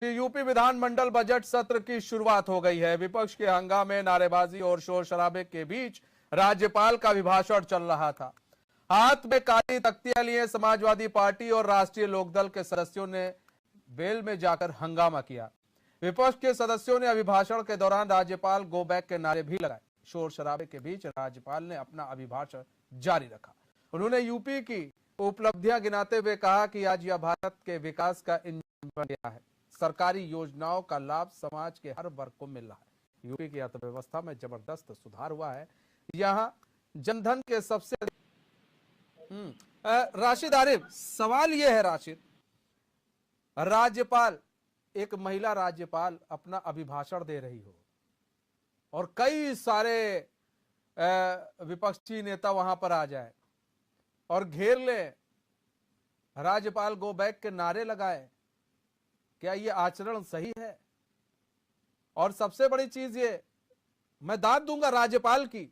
UP विधानमंडल budget सत्र की शुरुआत हो गई है। विपक्ष के हंगामे, नारेबाजी और शोर शराबे के बीच राज्यपाल का अभिभाषण चल रहा था। हाथ में काली तख्तियां लिए समाजवादी पार्टी और राष्ट्रीय लोकदल के सदस्यों ने वेल में जाकर हंगामा किया। विपक्ष के सदस्यों ने अभिभाषण के दौरान राज्यपाल गो बैक के नारे भी लगाए। शोर शराबे के बीच राज्यपाल ने अपना अभिभाषण जारी रखा। उन्होंने यूपी की उपलब्धियां गिनाते हुए कहा कि आज यह भारत के विकास का इंजन बन गया है। सरकारी योजनाओं का लाभ समाज के हर वर्ग को मिल रहा है। यूपी की अर्थव्यवस्था में जबरदस्त सुधार हुआ है। यहां जनधन के सबसे राशिद आरिफ, सवाल यह है राशिद, राज्यपाल, एक महिला राज्यपाल अपना अभिभाषण दे रही हो और कई सारे विपक्षी नेता वहां पर आ जाए और घेर ले, राज्यपाल गो बैक के नारे लगाए, क्या ये आचरण सही है? और सबसे बड़ी चीज ये, मैं दाद दूंगा राज्यपाल की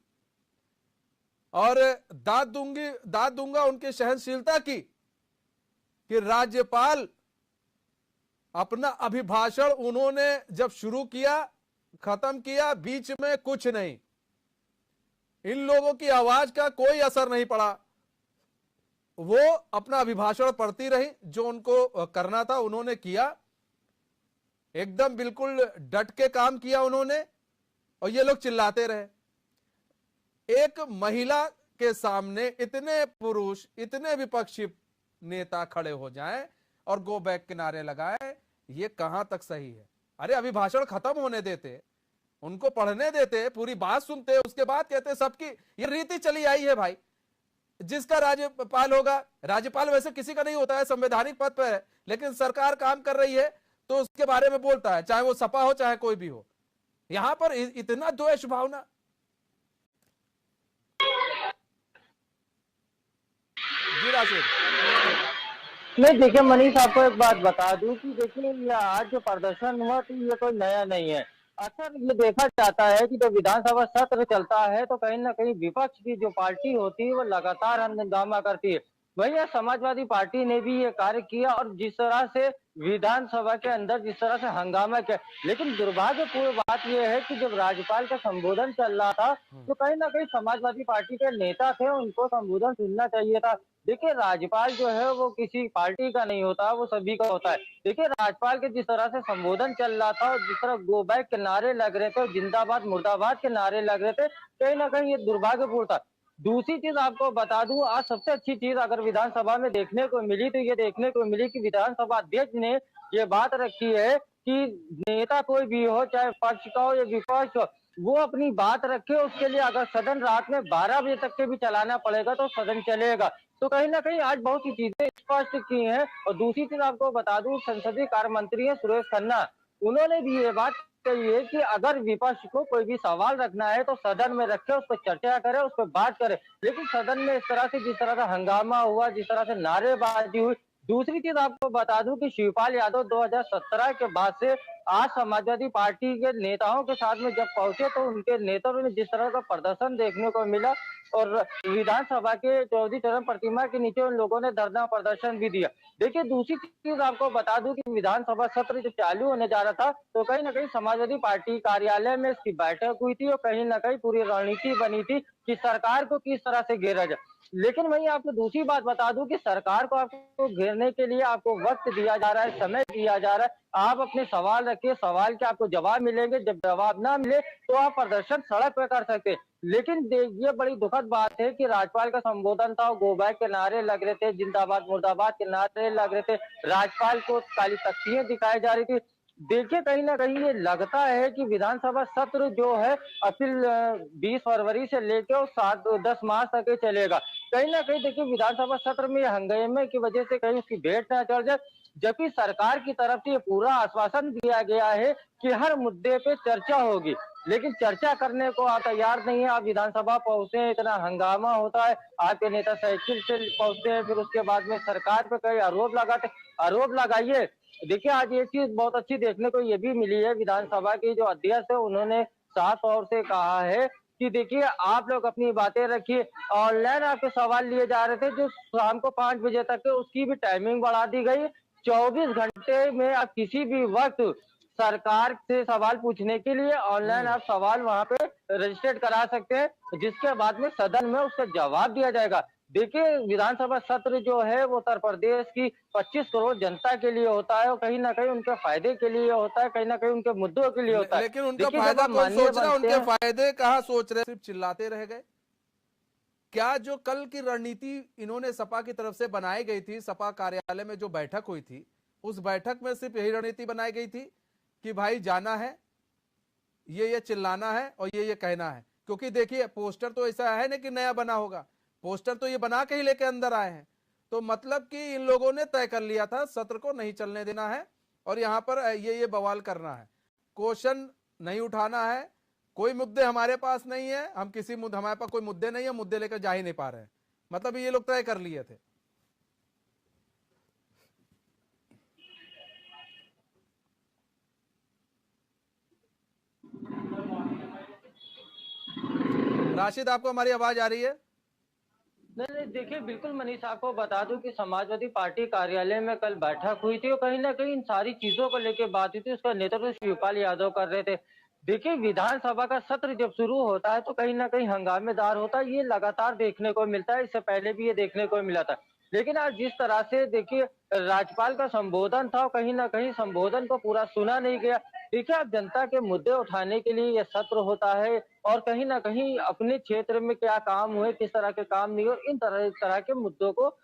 और दाद दूंगा उनकी सहनशीलता की कि राज्यपाल अपना अभिभाषण उन्होंने जब शुरू किया, खत्म किया, बीच में कुछ नहीं, इन लोगों की आवाज का कोई असर नहीं पड़ा। वो अपना अभिभाषण पढ़ती रही, जो उनको करना था उन्होंने किया, एकदम बिल्कुल डट के काम किया उन्होंने, और ये लोग चिल्लाते रहे। एक महिला के सामने इतने पुरुष, इतने विपक्षी नेता खड़े हो जाएं और गो बैक किनारे लगाए, ये कहां तक सही है? अरे अभिभाषण खत्म होने देते, उनको पढ़ने देते, पूरी बात सुनते, उसके बाद कहते सबकी ये रीति चली आई है भाई। जिसका राज्यपाल होगा, राज्यपाल वैसे किसी का नहीं होता है, संवैधानिक पद पर है, लेकिन सरकार काम कर रही है तो उसके बारे में बोलता है, चाहे वो सपा हो चाहे कोई भी हो। यहां पर इतना द्वेष भावना। जी राशिद। नहीं, देखिए मनीष, आपको एक बात बता दूं कि देखिए ये आज जो प्रदर्शन हुआ तो ये कोई नया नहीं है। अक्सर ये देखा जाता है कि जब विधानसभा सत्र चलता है तो कहीं ना कहीं विपक्ष की जो पार्टी होती है वो लगातार हंगामा करती है। वही समाजवादी पार्टी ने भी ये कार्य किया और जिस तरह से विधानसभा के अंदर जिस तरह से हंगामा किया, लेकिन दुर्भाग्यपूर्ण बात यह है कि जब राज्यपाल का संबोधन चल रहा था तो कहीं ना कहीं समाजवादी पार्टी के नेता थे, उनको संबोधन सुनना चाहिए था। देखिए राज्यपाल जो है वो किसी पार्टी का नहीं होता, वो सभी का होता है। देखिए राज्यपाल के जिस तरह से संबोधन चल रहा था और जिस तरह गो बैक के नारे लग रहे थे और जिंदाबाद मुर्दाबाद के नारे लग रहे थे, कहीं ना कहीं ये दुर्भाग्यपूर्ण था। दूसरी चीज आपको बता दूं, आज सबसे अच्छी चीज अगर विधानसभा में देखने को मिली तो ये देखने को मिली कि विधानसभा अध्यक्ष ने ये बात रखी है कि नेता कोई भी हो, चाहे पक्ष का हो या विपक्ष हो, वो अपनी बात रखे। उसके लिए अगर सदन रात में 12 बजे तक के भी चलाना पड़ेगा तो सदन चलेगा। तो कहीं ना कहीं आज बहुत सी चीजें स्पष्ट की हैं। और दूसरी चीज आपको बता दूं, संसदीय कार्य मंत्री है सुरेश खन्ना, उन्होंने भी ये बात कही है कि अगर विपक्ष को कोई भी सवाल रखना है तो सदन में रखे, उस पर चर्चा करे, उस पर बात करे। लेकिन सदन में इस तरह से जिस तरह का हंगामा हुआ, जिस तरह से नारेबाजी हुई। दूसरी चीज आपको बता दूं कि शिवपाल यादव 2017 के बाद से आज समाजवादी पार्टी के नेताओं के साथ में जब पहुंचे तो उनके नेताओं में जिस तरह का प्रदर्शन देखने को मिला और विधानसभा के चौधरी चरण प्रतिमा के नीचे उन लोगों ने धरना प्रदर्शन भी दिया। देखिए दूसरी चीज आपको बता दूं कि विधानसभा सत्र जब चालू होने जा रहा था तो कहीं ना कहीं समाजवादी पार्टी कार्यालय में इसकी बैठक हुई थी और कहीं ना कहीं पूरी रणनीति बनी थी कि सरकार को किस तरह से घेरा जाए। लेकिन वहीं आपको दूसरी बात बता दूं कि सरकार को आपको घेरने के लिए आपको वक्त दिया जा रहा है, समय दिया जा रहा है। आप अपने सवाल रखिए, सवाल के आपको जवाब मिलेंगे, जब जवाब ना मिले तो आप प्रदर्शन सड़क पर कर सकते हैं। लेकिन ये बड़ी दुखद बात है कि राज्यपाल का संबोधन था, गो बैक के नारे लग रहे थे, जिंदाबाद मुर्दाबाद के नारे लग रहे थे, राज्यपाल को काली तख्तियां दिखाई जा रही थी। देखिए कहीं ना कहीं ये लगता है कि विधानसभा सत्र जो है अप्रैल 20 फरवरी से लेकर 7-10 मार्च तक चलेगा। कहीं ना कहीं देखिए विधानसभा सत्र में हंगामे की वजह से कहीं उसकी भेंट ना चढ़ जाए, जबकि सरकार की तरफ से ये पूरा आश्वासन दिया गया है कि हर मुद्दे पे चर्चा होगी, लेकिन चर्चा करने को आप तैयार नहीं है। आप विधानसभा पहुंचते हैं, इतना हंगामा होता है, आपके नेता साइकिल से पहुंचते हैं, फिर उसके बाद में सरकार पे कई आरोप लगाते। आरोप लगाइए। देखिए आज ये चीज बहुत अच्छी देखने को ये भी मिली है, विधानसभा की जो अध्यक्ष है उन्होंने साफ तौर से कहा है कि देखिए आप लोग अपनी बातें रखिए। ऑनलाइन आपके सवाल लिए जा रहे थे जो शाम को 5 बजे तक है, उसकी भी टाइमिंग बढ़ा दी गई। 24 घंटे में आप किसी भी वक्त सरकार से सवाल पूछने के लिए ऑनलाइन आप सवाल वहां पे रजिस्टर्ड करा सकते हैं, जिसके बाद में सदन में उसका जवाब दिया जाएगा। देखिए, विधानसभा सत्र जो है वो उत्तर प्रदेश की 25 करोड़ जनता के लिए होता है और कहीं न कहीं उनके फायदे के लिए होता है, कहीं न कहीं उनके मुद्दों के लिए होता है। लेकिन उनका देखिए, जब फायदा आप कौन माननीय सोच रहा है? बनते उनके हैं। फायदे कहाँ सोच रहे हैं? सिर्फ चिल्लाते रह गए। क्या जो कल की रणनीति इन्होंने सपा की तरफ से बनाई गई थी, सपा कार्यालय में जो बैठक हुई थी, उस बैठक में सिर्फ यही रणनीति बनाई गई थी कि भाई जाना है, ये चिल्लाना है और ये कहना है? क्योंकि देखिए, पोस्टर तो ऐसा है ना कि नया बना होगा, पोस्टर तो ये बना के ही लेके अंदर आए हैं। तो मतलब कि इन लोगों ने तय कर लिया था सत्र को नहीं चलने देना है और यहां पर ये बवाल करना है, क्वेश्चन नहीं उठाना है, कोई मुद्दे हमारे पास नहीं है, हम किसी मुद्दे, हमारे पास कोई मुद्दे नहीं है, मुद्दे लेकर जा ही नहीं पा रहे हैं। मतलब ये लोग तय कर लिए थे। राशिद, आपको हमारी आवाज आ रही है? नहीं, देखिए, बिल्कुल मनीष, आपको बता दूं कि समाजवादी पार्टी कार्यालय में कल बैठक हुई थी और कहीं ना कहीं इन सारी चीजों को लेकर बात हुई थी। उसका नेतृत्व शिवपाल यादव कर रहे थे। देखिए, विधानसभा का सत्र जब शुरू होता है तो कहीं ना कहीं हंगामेदार होता है, ये लगातार देखने को मिलता है। इससे पहले भी ये देखने को मिला था। लेकिन आज जिस तरह से देखिए राज्यपाल का संबोधन था, कहीं ना कहीं संबोधन को पूरा सुना नहीं गया। देखिए, अब जनता के मुद्दे उठाने के लिए यह सत्र होता है और कहीं न कहीं अपने क्षेत्र में क्या काम हुए, किस तरह के काम नहीं हुए, इन तरह के मुद्दों को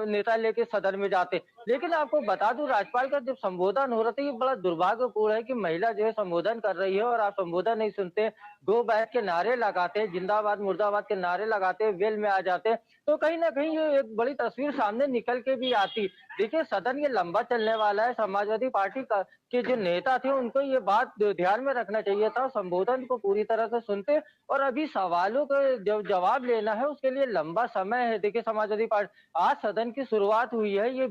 नेता लेके सदन में जाते। लेकिन आपको बता दूं, राज्यपाल का जब संबोधन हो रहा था, ये बड़ा दुर्भाग्यपूर्ण है कि महिला जो है संबोधन कर रही है और आप संबोधन नहीं सुनते, गो बैक के नारे लगाते हैं, जिंदाबाद मुर्दाबाद के नारे लगाते हैं, वेल में आ जाते हैं। तो कहीं न कहीं ये एक बड़ी तस्वीर सामने निकल के भी आती। देखिए, सदन ये लंबा चलने वाला है। समाजवादी पार्टी का के जो नेता थे उनको ये बात ध्यान में रखना चाहिए था, संबोधन को पूरी तरह से सुनते और अभी सवालों का जो जवाब लेना है उसके लिए लंबा समय है। देखिए, समाजवादी पार्टी आज सदन की शुरुआत हुई है, ये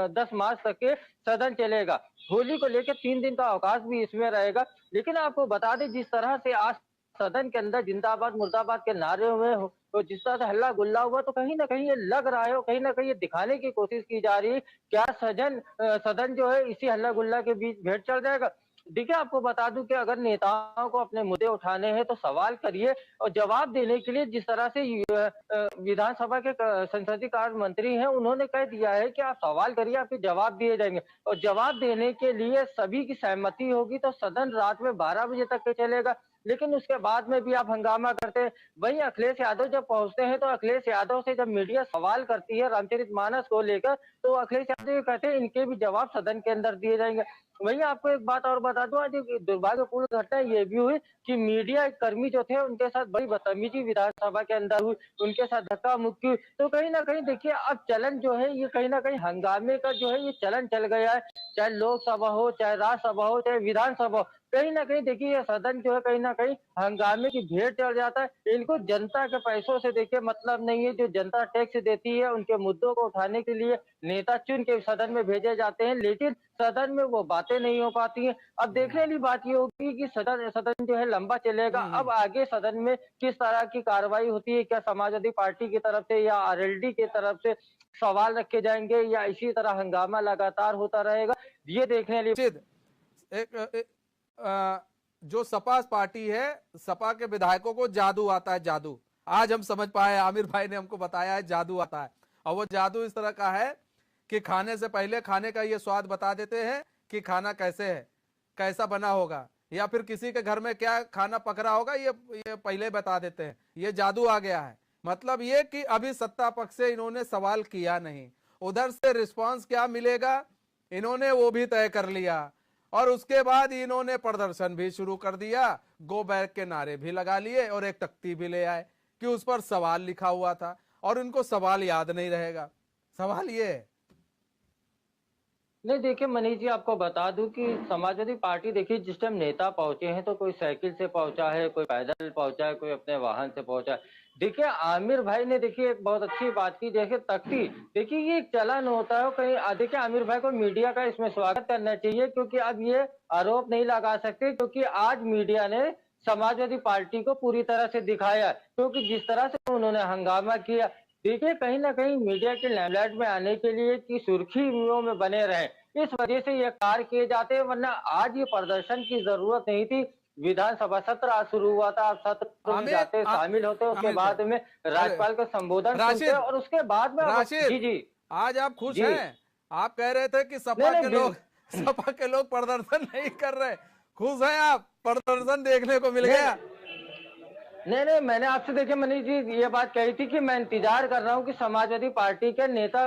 10 मार्च तक के सदन चलेगा। होली को लेकर 3 दिन का अवकाश भी इसमें रहेगा। लेकिन आपको बता दें, जिस तरह से आज सदन के अंदर जिंदाबाद मुर्दाबाद के नारे हुए हो तो जिस तरह से हल्ला गुल्ला हुआ, तो कहीं ना कहीं ये लग रहा है और कहीं ना कहीं ये दिखाने की कोशिश की जा रही है क्या सदन जो है इसी हल्ला गुल्ला के बीच भेंट चढ़ जाएगा। देखिए, आपको बता दूं कि अगर नेताओं को अपने मुद्दे उठाने हैं तो सवाल करिए और जवाब देने के लिए जिस तरह से विधानसभा के संसदीय कार्य मंत्री हैं, उन्होंने कह दिया है कि आप सवाल करिए, आपके जवाब दिए जाएंगे और जवाब देने के लिए सभी की सहमति होगी तो सदन रात में 12 बजे तक के चलेगा। लेकिन उसके बाद में भी आप हंगामा करते हैं। वहीं अखिलेश यादव जब पहुंचते हैं तो अखिलेश यादव से जब मीडिया सवाल करती है रामचरितमानस को लेकर, तो अखिलेश यादव ये कहते हैं इनके भी जवाब सदन के अंदर दिए जाएंगे। वहीं आपको एक बात और बता दूं, आज एक दुर्भाग्यपूर्ण घटना ये भी हुई कि मीडिया कर्मी जो थे उनके साथ बड़ी बदतमीजी विधानसभा के अंदर हुई, उनके साथ धक्का मुक्की हुई। तो कहीं ना कहीं देखिए, अब चलन जो है ये कहीं ना कहीं हंगामे का जो है ये चलन चल गया है। चाहे लोकसभा हो, चाहे राज्यसभा हो, चाहे विधानसभा हो, कहीं ना कहीं देखिए ये सदन जो है कहीं ना कहीं हंगामे की भेंट चढ़ जाता है। इनको जनता के पैसों से देखिए मतलब नहीं है। जो जनता टैक्स देती है उनके मुद्दों को उठाने के लिए नेता चुन के सदन में भेजे जाते हैं, लेकिन सदन में वो बातें नहीं हो पाती हैं। अब देखने वाली बात ये होगी कि सदन जो है लंबा चलेगा। अब आगे सदन में किस तरह की कार्रवाई होती है, क्या समाजवादी पार्टी की तरफ से या आरएलडी की तरफ से सवाल रखे जाएंगे या इसी तरह हंगामा लगातार होता रहेगा, ये देखने वाली। एक जो सपा पार्टी है, सपा के विधायकों को जादू आता है, जादू। आज हम समझ पाए, आमिर भाई ने हमको बताया है जादू आता है। और वो जादू इस तरह का है कि खाने से पहले खाने का ये स्वाद बता देते हैं कि खाना कैसे है, कैसा बना होगा, या फिर किसी के घर में क्या खाना पक रहा होगा ये पहले बता देते हैं। ये जादू आ गया है। मतलब ये कि अभी सत्ता पक्ष से इन्होंने सवाल किया नहीं, उधर से रिस्पांस क्या मिलेगा इन्होंने वो भी तय कर लिया और उसके बाद इन्होंने प्रदर्शन भी शुरू कर दिया, गो बैक के नारे भी लगा लिए और एक तख्ती भी ले आए कि उस पर सवाल लिखा हुआ था और इनको सवाल याद नहीं रहेगा। सवाल ये है। नहीं, देखिए मनीष जी, आपको बता दूं कि समाजवादी पार्टी देखिए जिस टाइम नेता पहुंचे हैं तो कोई साइकिल से पहुंचा है, कोई पैदल पहुंचा है, कोई अपने वाहन से पहुंचा है। देखिए, आमिर भाई ने देखिए एक बहुत अच्छी बात की, देखिए तख्ती, देखिए ये एक चलन होता है कहीं। देखिए, आमिर भाई को मीडिया का इसमें स्वागत करना चाहिए क्योंकि अब ये आरोप नहीं लगा सकते क्योंकि आज मीडिया ने समाजवादी पार्टी को पूरी तरह से दिखाया, क्योंकि जिस तरह से उन्होंने हंगामा किया। देखिए, कहीं ना कहीं मीडिया के लाइमलाइट में आने के लिए कि सुर्खियों में बने रहे, इस वजह से ये कार्य किए जाते हैं, वरना आज ये प्रदर्शन की जरूरत नहीं थी। विधानसभा सत्र आज शुरू हुआ था, आप सत्र में जाते, शामिल होते, उसके आमिर बाद भाई, में अरे राज्यपाल का संबोधन सुनते राशिद, और उसके बाद में आप राशिद, जी जी आज आप खुश जी हैं? आप कह रहे थे कि नहीं नहीं सपा के लोग प्रदर्शन नहीं कर रहे, खुश हैं आप? प्रदर्शन देखने को मिल गया। नहीं नहीं, मैंने आपसे देखिए मनीष जी ये बात कही थी कि मैं इंतजार कर रहा हूँ कि समाजवादी पार्टी के नेता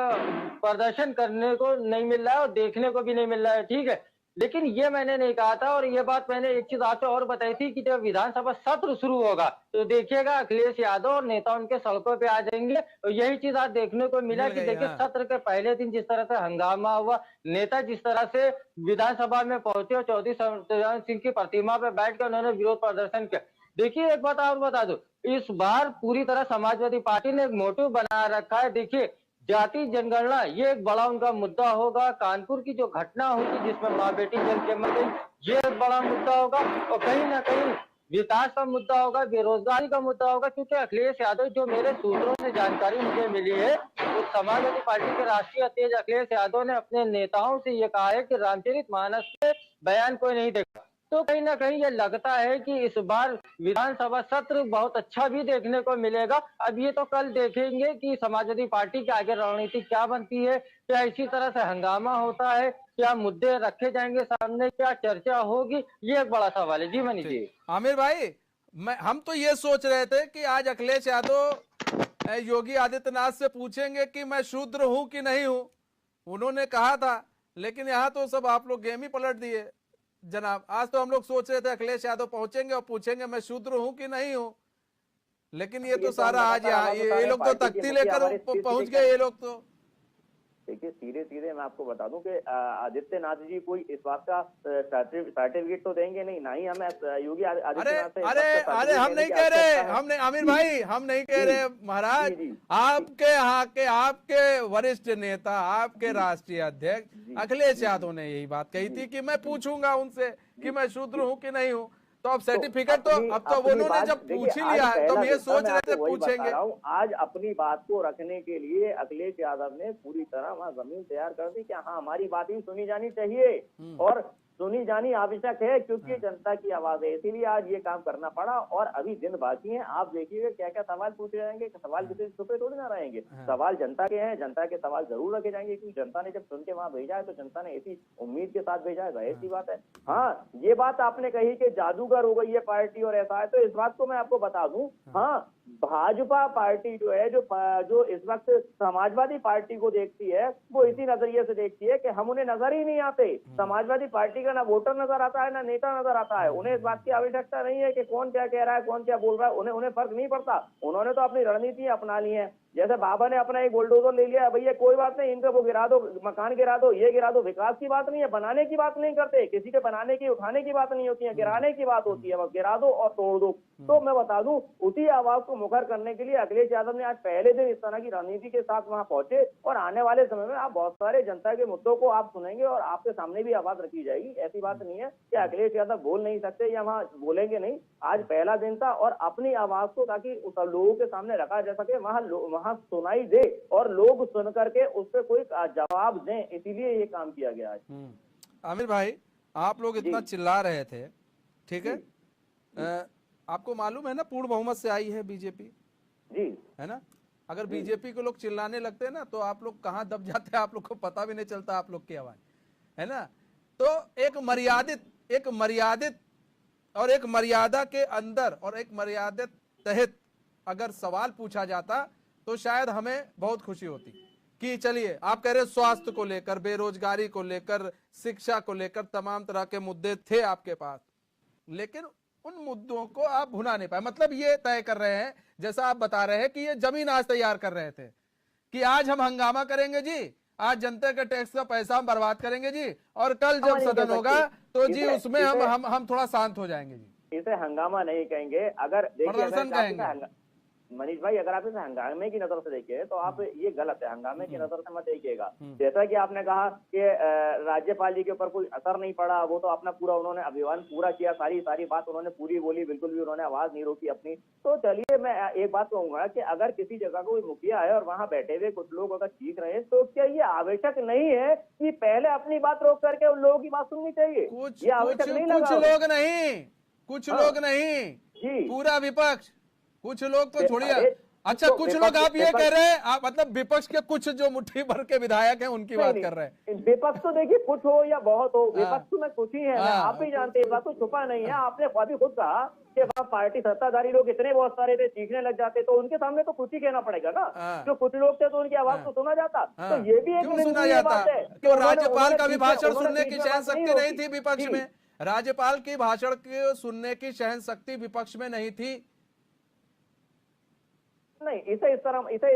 प्रदर्शन करने को नहीं मिल रहा है और देखने को भी नहीं मिल रहा है, ठीक है। लेकिन ये मैंने नहीं कहा था, और ये बात मैंने एक चीज आपसे और बताई थी कि जब विधानसभा सत्र शुरू होगा तो देखिएगा अखिलेश यादव और नेता उनके सड़कों पे आ जाएंगे। तो यही चीज आज देखने को मिला मिल कि गई, देखिए हाँ। सत्र के पहले दिन जिस तरह से हंगामा हुआ, नेता जिस तरह से विधानसभा में पहुंचे और चौधरी सत्यनारायण सिंह की प्रतिमा पे बैठ कर उन्होंने विरोध प्रदर्शन किया। देखिए एक बात और बता दो, इस बार पूरी तरह समाजवादी पार्टी ने एक मोटिव बना रखा है। देखिए जाति जनगणना ये एक बड़ा उनका मुद्दा होगा, कानपुर की जो घटना हुई थी जिसमें माँ बेटी जल के मर गई, ये एक बड़ा मुद्दा होगा, और कहीं ना कहीं विकास का मुद्दा होगा, बेरोजगारी का मुद्दा होगा। क्योंकि अखिलेश यादव, जो मेरे सूत्रों से जानकारी मुझे मिली है, तो समाजवादी पार्टी के राष्ट्रीय अध्यक्ष अखिलेश यादव ने अपने नेताओं से ये कहा है कि रामचरितमानस के बयान कोई नहीं देखा। तो कहीं ना कहीं ये लगता है कि इस बार विधानसभा सत्र बहुत अच्छा भी देखने को मिलेगा। अब ये तो कल देखेंगे कि समाजवादी पार्टी के आगे रणनीति क्या बनती है, क्या इसी तरह से हंगामा होता है, क्या मुद्दे रखे जाएंगे सामने, क्या चर्चा होगी, ये एक बड़ा सवाल है। जी मनीष जी। आमिर भाई, हम तो ये सोच रहे थे कि आज अखिलेश यादव योगी आदित्यनाथ से पूछेंगे कि मैं शूद्र हूं कि नहीं हूं। उन्होंने कहा था, लेकिन यहाँ तो सब आप लोग गेम ही पलट दिए जनाब। आज तो हम लोग सोच रहे थे अखिलेश यादव पहुंचेंगे और पूछेंगे मैं शूद्र हूं कि नहीं हूं, लेकिन ये तो सारा आज यहाँ ये लोग तो तख्ती लेकर पहुंच गए। ये लोग तो देखिए सीधे सीधे मैं आपको बता दूं कि आदित्यनाथ जी कोई इस बात का सर्टिफिकेट तो देंगे नहीं, ना ही हमें योगी आदित्यनाथ से अरे हम नहीं कह रहे, हम नहीं, आमिर भाई हम नहीं कह रहे महाराज। आपके यहाँ के आपके वरिष्ठ नेता, आपके राष्ट्रीय अध्यक्ष अखिलेश यादव ने यही बात कही थी कि मैं पूछूंगा उनसे कि मैं शूद्र हूँ कि नहीं हूँ। तो अब सर्टिफिकेट तो अब तो उन्होंने जब पूछ ही लिया है तो हम ये सोच रहे थे पूछेंगे। आज अपनी बात को रखने के लिए अखिलेश यादव ने पूरी तरह वहाँ जमीन तैयार कर दी कि हाँ हमारी बात ही सुनी जानी चाहिए और सुनी जानी आवश्यक है, क्योंकि जनता की आवाज है, इसीलिए आज ये काम करना पड़ा। और अभी दिन बाकी है, आप देखिएगा क्या क्या सवाल पूछे जाएंगे। सवाल किसी छुपे थोड़ी ना रहेंगे, सवाल जनता के हैं, जनता के सवाल जरूर रखे जाएंगे, क्योंकि जनता ने जब सुन के वहां भेजा है तो जनता ने ऐसी उम्मीद के साथ भेजा है, जाहिर सी बात है। हाँ ये बात आपने कही कि जादूगर हो गई है पार्टी और ऐसा है, तो इस बात को मैं आपको बता दूं, हाँ भाजपा पार्टी जो है जो इस वक्त समाजवादी पार्टी को देखती है वो इसी नजरिए से देखती है कि हम उन्हें नजर ही नहीं आते। समाजवादी पार्टी का ना वोटर नजर आता है ना नेता नजर आता है। उन्हें इस बात की आवश्यकता नहीं है कि कौन क्या कह रहा है, कौन क्या बोल रहा है, उन्हें फर्क नहीं पड़ता। उन्होंने तो अपनी रणनीति अपना ली है। जैसे बाबा ने अपना एक बुलडोजर ले लिया, भैया कोई बात नहीं, इनको वो गिरा दो, मकान गिरा दो, ये गिरा दो। विकास की बात नहीं है, बनाने की बात नहीं करते, किसी के बनाने की उठाने की बात नहीं होती है, गिराने की बात होती है। बस गिरा दो और तोड़ दो। तो मैं बता दूं, उसी आवाज को मुखर करने के लिए अखिलेश यादव ने आज पहले दिन इस तरह की रणनीति के साथ वहां पहुंचे, और आने वाले समय में आप बहुत सारे जनता के मुद्दों को आप सुनेंगे और आपके सामने भी आवाज रखी जाएगी। ऐसी बात नहीं है कि अखिलेश यादव बोल नहीं सकते या वहां बोलेंगे नहीं। आज पहला दिन था और अपनी आवाज को ताकि लोगों के सामने रखा जा सके, वहां सुनाई दे और लोग सुन करके उस पर कोई जवाब दें, इसीलिए ये काम किया गया है। आमिर भाई, आप लोग इतना चिल्ला रहे थे, ठीक है, आपको मालूम है ना पूर्ण बहुमत से आई है बीजेपी, जी है ना। अगर बीजेपी को लोग चिल्लाने लगते हैं ना तो आप लोग कहाँ दब जाते हैं, आप लोग को पता भी नहीं चलता आप लोग की आवाज, है ना। तो एक मर्यादित और एक मर्यादा के अंदर और एक मर्यादित तहत अगर सवाल पूछा जाता तो शायद हमें बहुत खुशी होती कि चलिए आप कह रहे स्वास्थ्य को लेकर, बेरोजगारी को लेकर, शिक्षा को लेकर तमाम तरह के मुद्दे थे आपके पास, लेकिन उन मुद्दों को आप भुना नहीं पाए। मतलब ये तय कर रहे हैं, जैसा आप बता रहे हैं कि ये जमीन आज तैयार कर रहे थे कि आज हम हंगामा करेंगे जी, आज जनता के टैक्स का पैसा हम बर्बाद करेंगे जी, और कल जब सदन होगा तो जी उसमें हम थोड़ा शांत हो जाएंगे जी। इसे हंगामा नहीं कहेंगे, अगर प्रदर्शन कहेंगे। मनीष भाई, अगर आप इसे हंगामे की नजर से देखिए तो आप ये गलत है, हंगामे की नजर से मत देखिएगा। जैसा कि आपने कहा कि राज्यपाल जी के ऊपर कोई असर नहीं पड़ा, वो तो अपना पूरा उन्होंने अभियान पूरा किया, सारी बात उन्होंने पूरी बोली, बिल्कुल भी उन्होंने आवाज नहीं रोकी अपनी। तो चलिए मैं एक बात कहूंगा कि अगर किसी जगह कोई मुखिया है और वहां बैठे हुए कुछ लोग अगर चीख रहे हैं, तो क्या ये आवश्यक नहीं है कि पहले अपनी बात रोक करके उन लोगों की बात सुननी चाहिए? कुछ ये आवश्यक नहीं कुछ लगा? लोग नहीं, कुछ लोग नहीं, जी, पूरा विपक्ष। कुछ लोग तो छोड़िए, अरे, अच्छा तो कुछ विपक्ष- लोग आप ये विपक्ष- कह रहे हैं, आप मतलब विपक्ष के कुछ जो मुट्ठी भर के विधायक हैं उनकी बात नहीं, कर रहे हैं। विपक्ष तो देखिए कुछ हो या बहुत हो, विपक्ष तो में कुछ ही है ना, हाँ। आप भी जानते हैं, बात तो छुपा नहीं है। आपने अभी खुद कहा कि वहाँ पार्टी सत्ताधारी लोग इतने बहुत सारे थे, चीखने लग जाते, तो उनके सामने तो कुछ ही कहना पड़ेगा ना। हाँ। जो कुछ लोग थे तो उनकी आवाज तो सुना जाता। हाँ। तो ये भी एक क्यों सुना निंदनीय जाता? बात है कि क्यों उन्होंने- राज्यपाल का भी उन्होंने भाषण उन्होंने सुनने की बीच में बात सहन शक्ति नहीं रोकी। थी विपक्ष जी। में? राज्यपाल की भाषण के सुनने की सहन शक्ति विपक्ष में नहीं थी? नहीं, इसे इस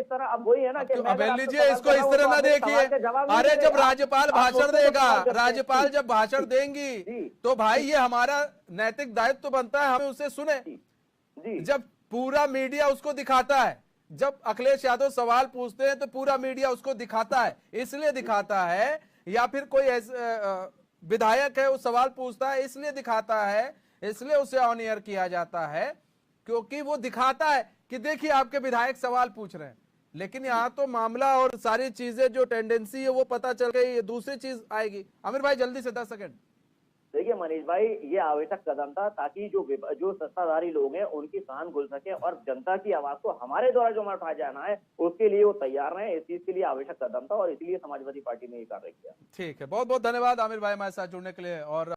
तरह अब वही है ना कि मैं अब अगर आपसे लीजिए, सवाल इसको कर इस रहा हूं, तरह तो ना आप मेरे देखिए। सवाल का जवाब नहीं अरे दे रहे। जब राज्यपाल आप भाषण मुझसे तो देगा, सवाल करते हैं। राज्यपाल जी, जब भाषण जी, देंगी जी, तो भाई ये हमारा नैतिक दायित्व तो बनता है, हमें उसे सुने। जी, जब पूरा मीडिया उसको दिखाता है, जब अखिलेश यादव सवाल पूछते हैं तो पूरा मीडिया उसको दिखाता है, इसलिए दिखाता है, या फिर कोई ऐसे विधायक है वो सवाल पूछता है इसलिए दिखाता है, इसलिए उसे ऑन एयर किया जाता है क्योंकि वो दिखाता है कि देखिए आपके विधायक सवाल पूछ रहे हैं। लेकिन यहाँ तो मामला और सारी चीजें जो टेंडेंसी है वो पता चल गई, ये दूसरी चीज आएगी। आमिर भाई जल्दी से 10 सेकंड। देखिए मनीष भाई, ये आवश्यक कदम था ताकि जो सत्ताधारी लोग हैं उनकी कान खुल सके और जनता की आवाज को हमारे द्वारा जो उठाया जाना है उसके लिए वो तैयार रहे। इस चीज के लिए आवश्यक कदम था और इसलिए समाजवादी पार्टी ने ये कार्य किया। ठीक है, बहुत बहुत धन्यवाद आमिर भाई हमारे साथ जुड़ने के लिए। और